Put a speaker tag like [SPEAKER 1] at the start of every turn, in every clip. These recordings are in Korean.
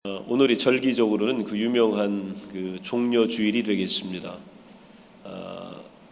[SPEAKER 1] 오늘이 절기적으로는 그 유명한 그 종려 주일이 되겠습니다.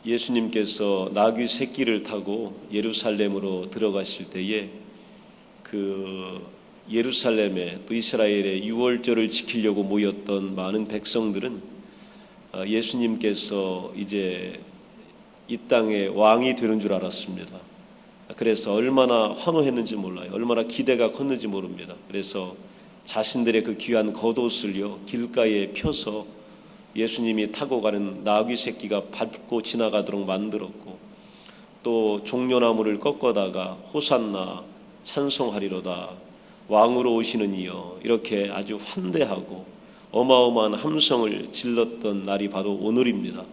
[SPEAKER 1] 예수님께서 나귀 새끼를 타고 예루살렘으로 들어가실 때에 그 예루살렘에 또 이스라엘의 유월절을 지키려고 모였던 많은 백성들은 예수님께서 이제 이 땅의 왕이 되는 줄 알았습니다. 그래서 얼마나 환호했는지 몰라요. 얼마나 기대가 컸는지 모릅니다. 그래서 자신들의 그 귀한 겉옷을요 길가에 펴서 예수님이 타고 가는 나귀 새끼가 밟고 지나가도록 만들었고, 또 종려나무를 꺾어다가 호산나 찬송하리로다 왕으로 오시는 이여 이렇게 아주 환대하고 어마어마한 함성을 질렀던 날이 바로 오늘입니다.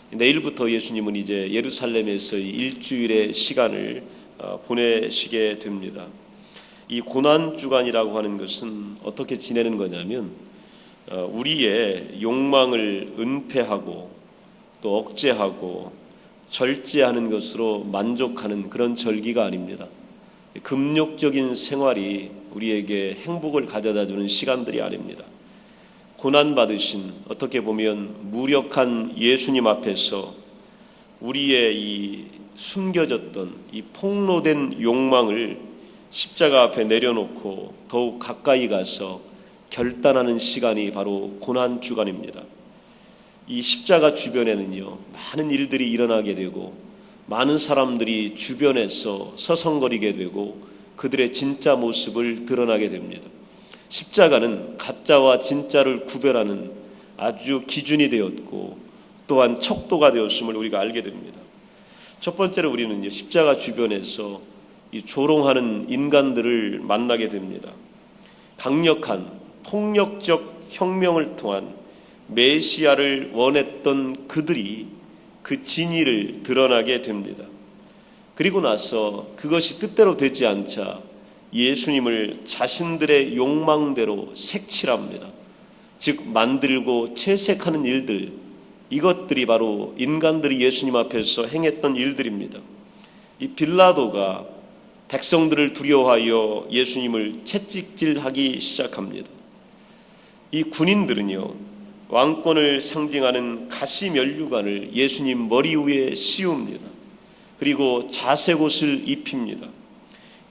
[SPEAKER 1] 내일부터 예수님은 이제 예루살렘에서 일주일의 시간을 보내시게 됩니다. 이 고난주간이라고 하는 것은 어떻게 지내는 거냐면 우리의 욕망을 은폐하고 또 억제하고 절제하는 것으로 만족하는 그런 절기가 아닙니다. 금욕적인 생활이 우리에게 행복을 가져다주는 시간들이 아닙니다. 고난받으신, 어떻게 보면 무력한 예수님 앞에서 우리의 이 숨겨졌던 이 폭로된 욕망을 십자가 앞에 내려놓고 더욱 가까이 가서 결단하는 시간이 바로 고난주간입니다. 이 십자가 주변에는요 많은 일들이 일어나게 되고 많은 사람들이 주변에서 서성거리게 되고 그들의 진짜 모습을 드러나게 됩니다. 십자가는 가짜와 진짜를 구별하는 아주 기준이 되었고 또한 척도가 되었음을 우리가 알게 됩니다. 첫 번째로 우리는 십자가 주변에서 이 조롱하는 인간들을 만나게 됩니다. 강력한 폭력적 혁명을 통한 메시아를 원했던 그들이 그 진위를 드러나게 됩니다. 그리고 나서 그것이 뜻대로 되지 않자 예수님을 자신들의 욕망대로 색칠합니다. 즉 만들고 채색하는 일들, 이것들이 바로 인간들이 예수님 앞에서 행했던 일들입니다. 이 빌라도가 백성들을 두려워하여 예수님을 채찍질하기 시작합니다. 이 군인들은요 왕권을 상징하는 가시 면류관을 예수님 머리 위에 씌웁니다. 그리고 자색 옷을 입힙니다.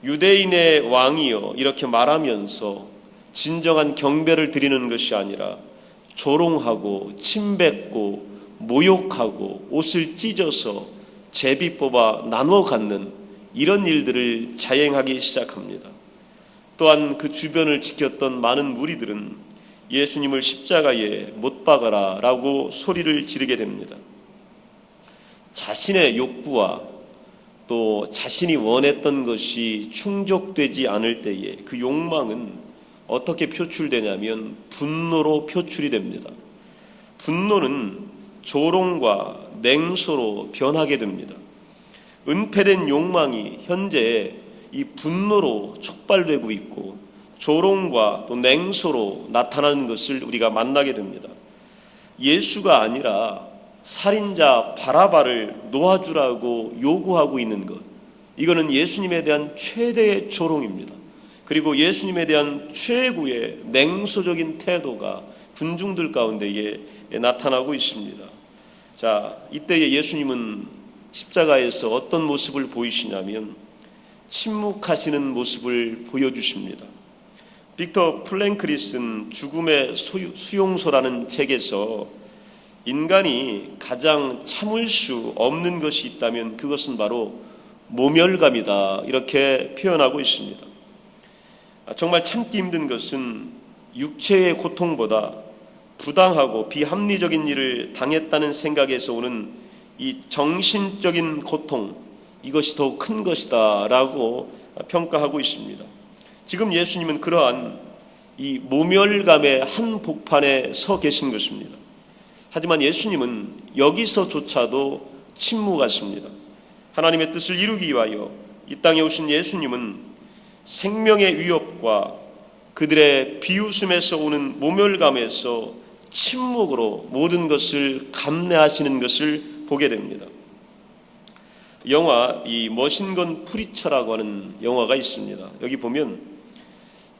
[SPEAKER 1] 유대인의 왕이요 이렇게 말하면서 진정한 경배를 드리는 것이 아니라 조롱하고 침뱉고 모욕하고 옷을 찢어서 제비 뽑아 나눠 갖는 이런 일들을 자행하기 시작합니다. 또한 그 주변을 지켰던 많은 무리들은 예수님을 십자가에 못 박아라 라고 소리를 지르게 됩니다. 자신의 욕구와 또 자신이 원했던 것이 충족되지 않을 때에 그 욕망은 어떻게 표출되냐면 분노로 표출이 됩니다. 분노는 조롱과 냉소로 변하게 됩니다. 은폐된 욕망이 현재 이 분노로 촉발되고 있고 조롱과 또 냉소로 나타나는 것을 우리가 만나게 됩니다. 예수가 아니라 살인자 바라바를 놓아주라고 요구하고 있는 것, 이거는 예수님에 대한 최대의 조롱입니다. 그리고 예수님에 대한 최고의 냉소적인 태도가 군중들 가운데에 나타나고 있습니다. 자, 이때에 예수님은 십자가에서 어떤 모습을 보이시냐면 침묵하시는 모습을 보여주십니다. 빅터 플랭클이 쓴 죽음의 수용소라는 책에서 인간이 가장 참을 수 없는 것이 있다면 그것은 바로 모멸감이다 이렇게 표현하고 있습니다. 정말 참기 힘든 것은 육체의 고통보다 부당하고 비합리적인 일을 당했다는 생각에서 오는 이 정신적인 고통, 이것이 더욱 큰 것이다 라고 평가하고 있습니다. 지금 예수님은 그러한 이 모멸감의 한복판에 서 계신 것입니다. 하지만 예수님은 여기서조차도 침묵하십니다. 하나님의 뜻을 이루기 위하여 이 땅에 오신 예수님은 생명의 위협과 그들의 비웃음에서 오는 모멸감에서 침묵으로 모든 것을 감내하시는 것을 보게 됩니다. 영화 이 머신건 프리처라고 하는 영화가 있습니다. 여기 보면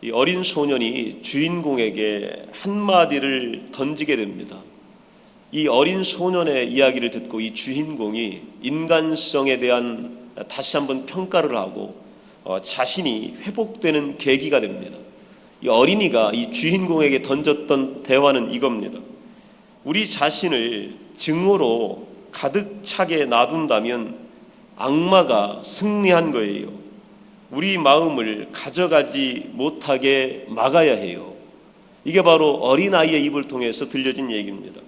[SPEAKER 1] 이 어린 소년이 주인공에게 한마디를 던지게 됩니다. 이 어린 소년의 이야기를 듣고 이 주인공이 인간성에 대한 다시 한번 평가를 하고 자신이 회복되는 계기가 됩니다. 이 어린이가 이 주인공에게 던졌던 대화는 이겁니다. 우리 자신을 증오로 가득 차게 놔둔다면 악마가 승리한 거예요. 우리 마음을 가져가지 못하게 막아야 해요. 이게 바로 어린아이의 입을 통해서 들려진 얘기입니다.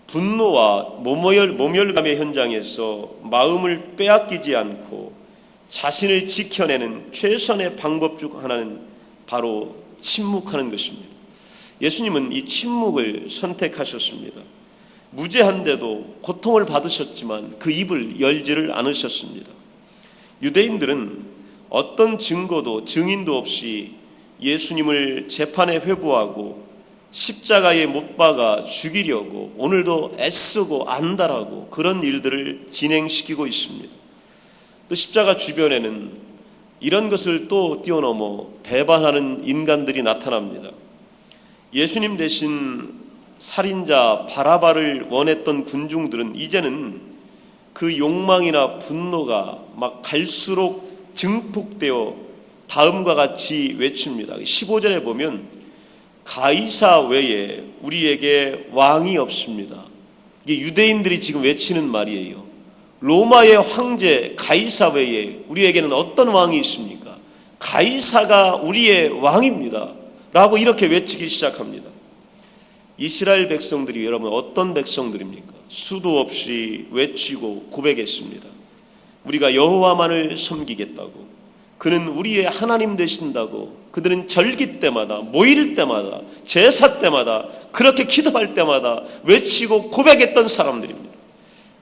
[SPEAKER 1] 분노와 모멸감의 현장에서 마음을 빼앗기지 않고 자신을 지켜내는 최선의 방법 중 하나는 바로 침묵하는 것입니다. 예수님은 이 침묵을 선택하셨습니다. 무죄한데도 고통을 받으셨지만 그 입을 열지를 않으셨습니다. 유대인들은 어떤 증거도 증인도 없이 예수님을 재판에 회부하고 십자가에 못 박아 죽이려고 오늘도 애쓰고 안달하고 그런 일들을 진행시키고 있습니다. 또 십자가 주변에는 이런 것을 또 뛰어넘어 배반하는 인간들이 나타납니다. 예수님 대신 살인자 바라바를 원했던 군중들은 이제는 그 욕망이나 분노가 막 갈수록 증폭되어 다음과 같이 외칩니다. 15절에 보면 가이사 외에 우리에게 왕이 없습니다. 이게 유대인들이 지금 외치는 말이에요. 로마의 황제 가이사 외에 우리에게는 어떤 왕이 있습니까? 가이사가 우리의 왕입니다 라고 이렇게 외치기 시작합니다. 이스라엘 백성들이 여러분 어떤 백성들입니까? 수도 없이 외치고 고백했습니다. 우리가 여호와만을 섬기겠다고, 그는 우리의 하나님 되신다고 그들은 절기 때마다, 모일 때마다, 제사 때마다, 그렇게 기도할 때마다 외치고 고백했던 사람들입니다.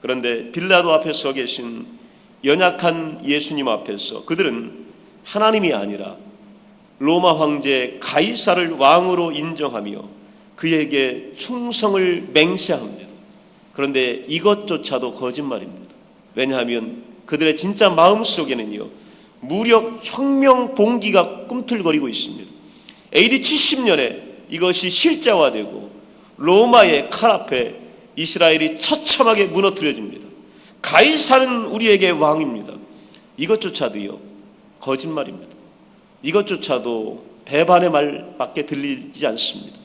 [SPEAKER 1] 그런데 빌라도 앞에 서 계신 연약한 예수님 앞에서 그들은 하나님이 아니라 로마 황제 가이사를 왕으로 인정하며 그에게 충성을 맹세합니다. 그런데 이것조차도 거짓말입니다. 왜냐하면 그들의 진짜 마음속에는요, 무력 혁명 봉기가 꿈틀거리고 있습니다. AD 70년에 이것이 실제화되고 로마의 칼 앞에 이스라엘이 처참하게 무너뜨려집니다. 가이사는 우리에게 왕입니다. 이것조차도요, 거짓말입니다. 이것조차도 배반의 말밖에 들리지 않습니다.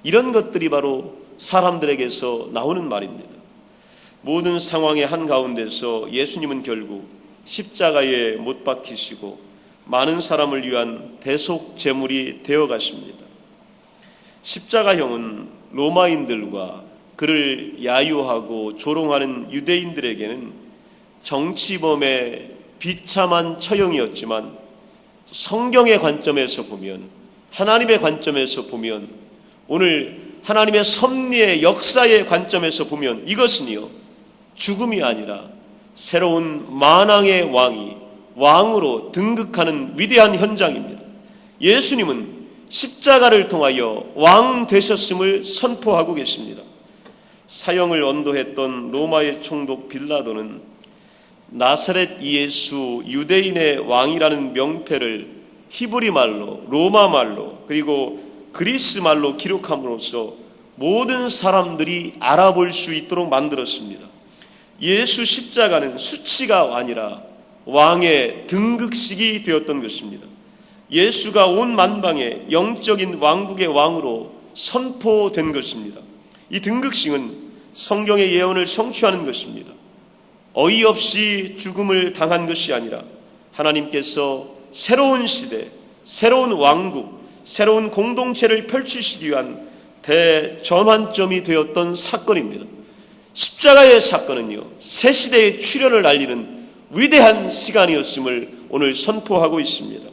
[SPEAKER 1] 이런 것들이 바로 사람들에게서 나오는 말입니다. 모든 상황의 한가운데서 예수님은 결국 십자가에 못 박히시고 많은 사람을 위한 대속 제물이 되어 가십니다. 십자가형은 로마인들과 그를 야유하고 조롱하는 유대인들에게는 정치범의 비참한 처형이었지만 성경의 관점에서 보면, 하나님의 관점에서 보면, 오늘 하나님의 섭리의 역사의 관점에서 보면 이것은요, 죽음이 아니라 새로운 만왕의 왕이 왕으로 등극하는 위대한 현장입니다. 예수님은 십자가를 통하여 왕 되셨음을 선포하고 계십니다. 사형을 언도했던 로마의 총독 빌라도는 나사렛 예수 유대인의 왕이라는 명패를 히브리 말로, 로마 말로, 그리고 그리스 말로 기록함으로써 모든 사람들이 알아볼 수 있도록 만들었습니다. 예수 십자가는 수치가 아니라 왕의 등극식이 되었던 것입니다. 예수가 온 만방에 영적인 왕국의 왕으로 선포된 것입니다. 이 등극식은 성경의 예언을 성취하는 것입니다. 어이없이 죽음을 당한 것이 아니라 하나님께서 새로운 시대, 새로운 왕국, 새로운 공동체를 펼치시기 위한 대전환점이 되었던 사건입니다. 십자가의 사건은요, 새 시대의 출현을 알리는 위대한 시간이었음을 오늘 선포하고 있습니다.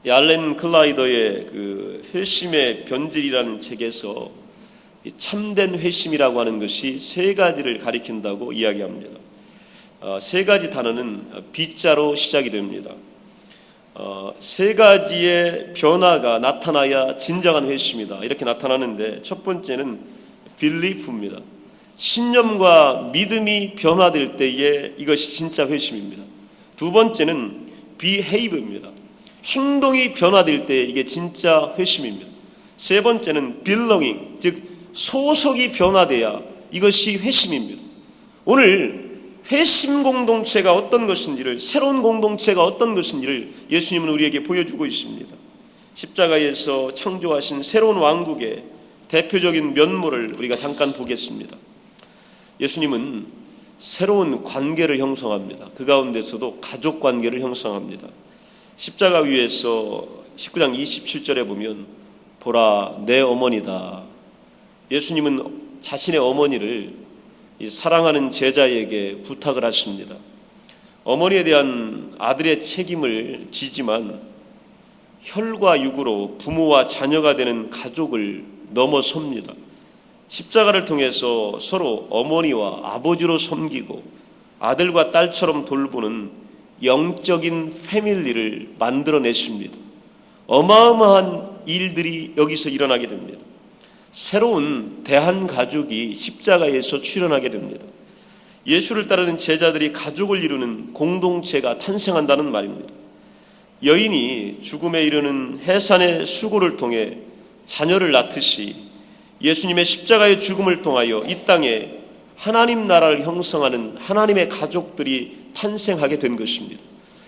[SPEAKER 1] 알렌 클라이더의 그 회심의 변질이라는 책에서 참된 회심이라고 하는 것이 세 가지를 가리킨다고 이야기합니다. 세 가지 단어는 B자로 시작이 됩니다. 세 가지의 변화가 나타나야 진정한 회심이다, 이렇게 나타나는데, 첫 번째는 빌리프입니다. 신념과 믿음이 변화될 때에 이것이 진짜 회심입니다. 두 번째는 behave입니다. 행동이 변화될 때 이게 진짜 회심입니다. 세 번째는 belonging, 즉 소속이 변화돼야 이것이 회심입니다. 오늘 회심 공동체가 어떤 것인지를, 새로운 공동체가 어떤 것인지를 예수님은 우리에게 보여주고 있습니다. 십자가에서 창조하신 새로운 왕국의 대표적인 면모를 우리가 잠깐 보겠습니다. 예수님은 새로운 관계를 형성합니다. 그 가운데서도 가족 관계를 형성합니다. 십자가 위에서 19장 27절에 보면 보라 내 어머니다. 예수님은 자신의 어머니를 사랑하는 제자에게 부탁을 하십니다. 어머니에 대한 아들의 책임을 지지만 혈과 육으로 부모와 자녀가 되는 가족을 넘어섭니다. 십자가를 통해서 서로 어머니와 아버지로 섬기고 아들과 딸처럼 돌보는 영적인 패밀리를 만들어내십니다. 어마어마한 일들이 여기서 일어나게 됩니다. 새로운 대한가족이 십자가에서 출현하게 됩니다. 예수를 따르는 제자들이 가족을 이루는 공동체가 탄생한다는 말입니다. 여인이 죽음에 이르는 해산의 수고를 통해 자녀를 낳듯이 예수님의 십자가의 죽음을 통하여 이 땅에 하나님 나라를 형성하는 하나님의 가족들이 탄생하게 된 것입니다.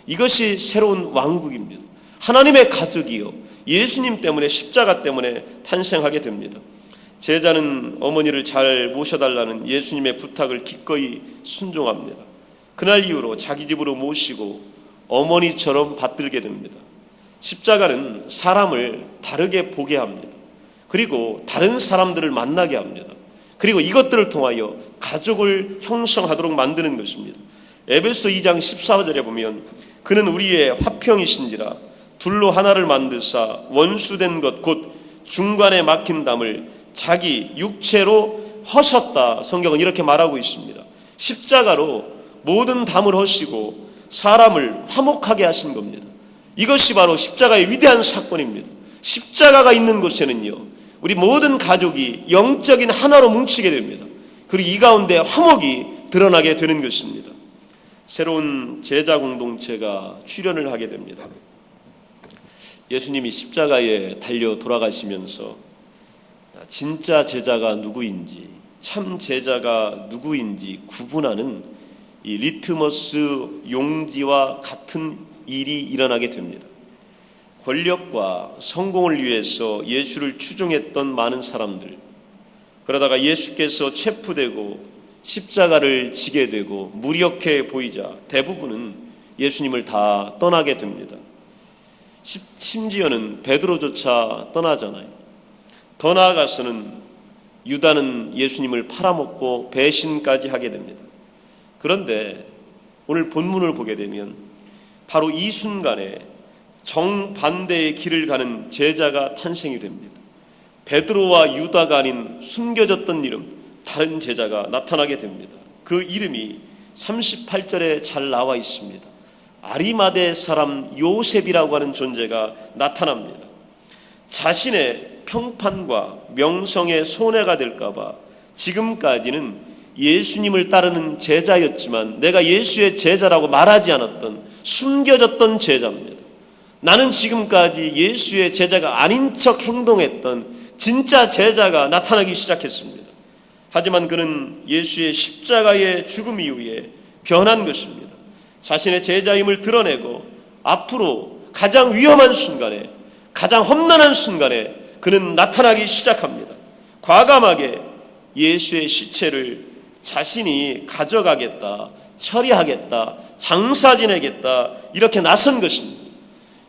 [SPEAKER 1] 이것이 새로운 왕국입니다. 하나님의 가족이요, 예수님 때문에, 십자가 때문에 탄생하게 됩니다. 제자는 어머니를 잘 모셔달라는 예수님의 부탁을 기꺼이 순종합니다. 그날 이후로 자기 집으로 모시고 어머니처럼 받들게 됩니다. 십자가는 사람을 다르게 보게 합니다. 그리고 다른 사람들을 만나게 합니다. 그리고 이것들을 통하여 가족을 형성하도록 만드는 것입니다. 에베소 2장 14절에 보면 그는 우리의 화평이신지라 둘로 하나를 만드사 원수된 것 곧 중간에 막힌 담을 자기 육체로 허셨다. 성경은 이렇게 말하고 있습니다. 십자가로 모든 담을 허시고 사람을 화목하게 하신 겁니다. 이것이 바로 십자가의 위대한 사건입니다. 십자가가 있는 곳에는요, 우리 모든 가족이 영적인 하나로 뭉치게 됩니다. 그리고 이 가운데 화목이 드러나게 되는 것입니다. 새로운 제자 공동체가 출현을 하게 됩니다. 예수님이 십자가에 달려 돌아가시면서 진짜 제자가 누구인지, 참 제자가 누구인지 구분하는 이 리트머스 용지와 같은 일이 일어나게 됩니다. 권력과 성공을 위해서 예수를 추종했던 많은 사람들, 그러다가 예수께서 체포되고 십자가를 지게 되고 무력해 보이자 대부분은 예수님을 다 떠나게 됩니다. 심지어는 베드로조차 떠나잖아요. 더 나아가서는 유다는 예수님을 팔아먹고 배신까지 하게 됩니다. 그런데 오늘 본문을 보게 되면 바로 이 순간에 정반대의 길을 가는 제자가 탄생이 됩니다. 베드로와 유다가 아닌 숨겨졌던 이름, 다른 제자가 나타나게 됩니다. 그 이름이 38절에 잘 나와 있습니다. 아리마대 사람 요셉이라고 하는 존재가 나타납니다. 자신의 평판과 명성에 손해가 될까봐 지금까지는 예수님을 따르는 제자였지만 내가 예수의 제자라고 말하지 않았던 숨겨졌던 제자입니다. 나는 지금까지 예수의 제자가 아닌 척 행동했던 진짜 제자가 나타나기 시작했습니다. 하지만 그는 예수의 십자가의 죽음 이후에 변한 것입니다. 자신의 제자임을 드러내고 앞으로 가장 위험한 순간에, 가장 험난한 순간에 그는 나타나기 시작합니다. 과감하게 예수의 시체를 자신이 가져가겠다, 처리하겠다, 장사 지내겠다, 이렇게 나선 것입니다.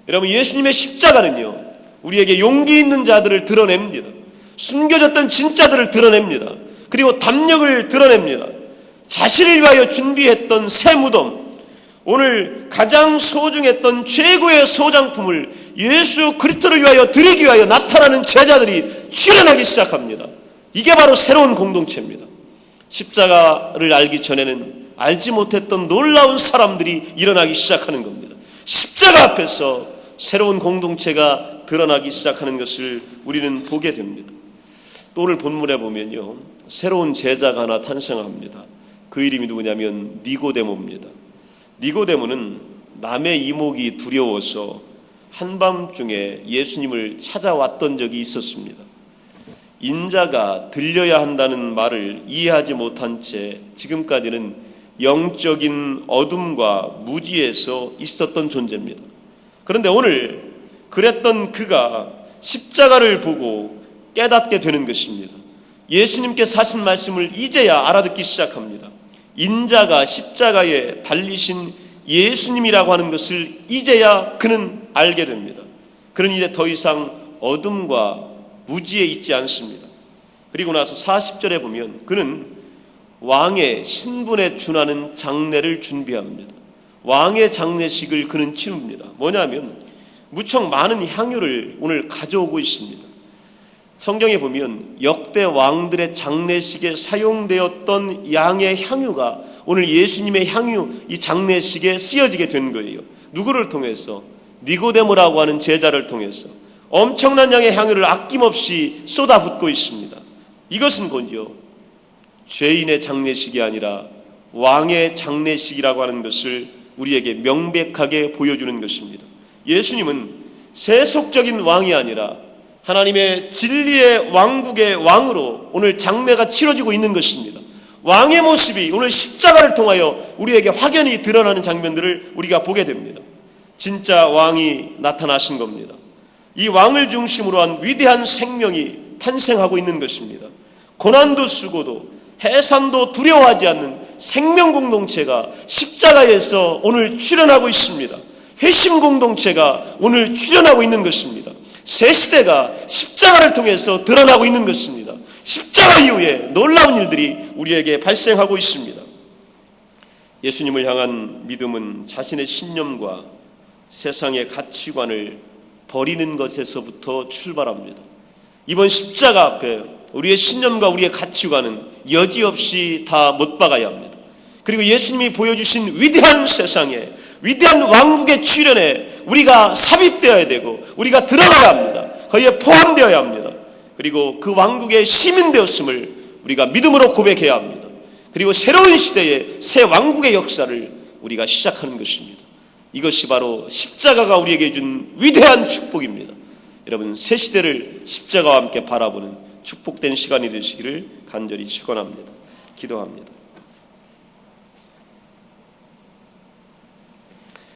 [SPEAKER 1] 여러분, 예수님의 십자가는요, 우리에게 용기 있는 자들을 드러냅니다. 숨겨졌던 진짜들을 드러냅니다. 그리고 담력을 드러냅니다. 자신을 위하여 준비했던 새 무덤, 오늘 가장 소중했던 최고의 소장품을 예수 그리스도를 위하여 드리기 위하여 나타나는 제자들이 출현하기 시작합니다. 이게 바로 새로운 공동체입니다. 십자가를 알기 전에는 알지 못했던 놀라운 사람들이 일어나기 시작하는 겁니다. 십자가 앞에서 새로운 공동체가 드러나기 시작하는 것을 우리는 보게 됩니다. 또 오늘 본문에 보면요, 새로운 제자가 하나 탄생합니다. 그 이름이 누구냐면 니고데모입니다. 니고데모는 남의 이목이 두려워서 한밤중에 예수님을 찾아왔던 적이 있었습니다. 인자가 들려야 한다는 말을 이해하지 못한 채 지금까지는 영적인 어둠과 무지에서 있었던 존재입니다. 그런데 오늘 그랬던 그가 십자가를 보고 깨닫게 되는 것입니다. 예수님께서 하신 말씀을 이제야 알아듣기 시작합니다. 인자가 십자가에 달리신 예수님이라고 하는 것을 이제야 그는 알게 됩니다. 그는 이제 더 이상 어둠과 무지에 있지 않습니다. 그리고 나서 40절에 보면 그는 왕의 신분에 준하는 장례를 준비합니다. 왕의 장례식을 그는 치릅니다. 뭐냐면 무척 많은 향유를 오늘 가져오고 있습니다. 성경에 보면 역대 왕들의 장례식에 사용되었던 양의 향유가 오늘 예수님의 향유 이 장례식에 쓰여지게 된 거예요. 누구를 통해서? 니고데모라고 하는 제자를 통해서 엄청난 양의 향유를 아낌없이 쏟아붓고 있습니다. 이것은 곧요 죄인의 장례식이 아니라 왕의 장례식이라고 하는 것을 우리에게 명백하게 보여주는 것입니다. 예수님은 세속적인 왕이 아니라 하나님의 진리의 왕국의 왕으로 오늘 장례가 치러지고 있는 것입니다. 왕의 모습이 오늘 십자가를 통하여 우리에게 확연히 드러나는 장면들을 우리가 보게 됩니다. 진짜 왕이 나타나신 겁니다. 이 왕을 중심으로 한 위대한 생명이 탄생하고 있는 것입니다. 고난도 수고도 해산도 두려워하지 않는 생명 공동체가 십자가에서 오늘 출현하고 있습니다. 회심 공동체가 오늘 출현하고 있는 것입니다. 새 시대가 십자가를 통해서 드러나고 있는 것입니다. 십자가 이후에 놀라운 일들이 우리에게 발생하고 있습니다. 예수님을 향한 믿음은 자신의 신념과 세상의 가치관을 버리는 것에서부터 출발합니다. 이번 십자가 앞에 우리의 신념과 우리의 가치관은 여지없이 다 못 박아야 합니다. 그리고 예수님이 보여주신 위대한 세상에 위대한 왕국의 출현에 우리가 삽입되어야 되고 우리가 들어가야 합니다. 거기에 포함되어야 합니다. 그리고 그 왕국의 시민 되었음을 우리가 믿음으로 고백해야 합니다. 그리고 새로운 시대의 새 왕국의 역사를 우리가 시작하는 것입니다. 이것이 바로 십자가가 우리에게 준 위대한 축복입니다. 여러분, 새 시대를 십자가와 함께 바라보는 축복된 시간이 되시기를 간절히 축원합니다. 기도합니다.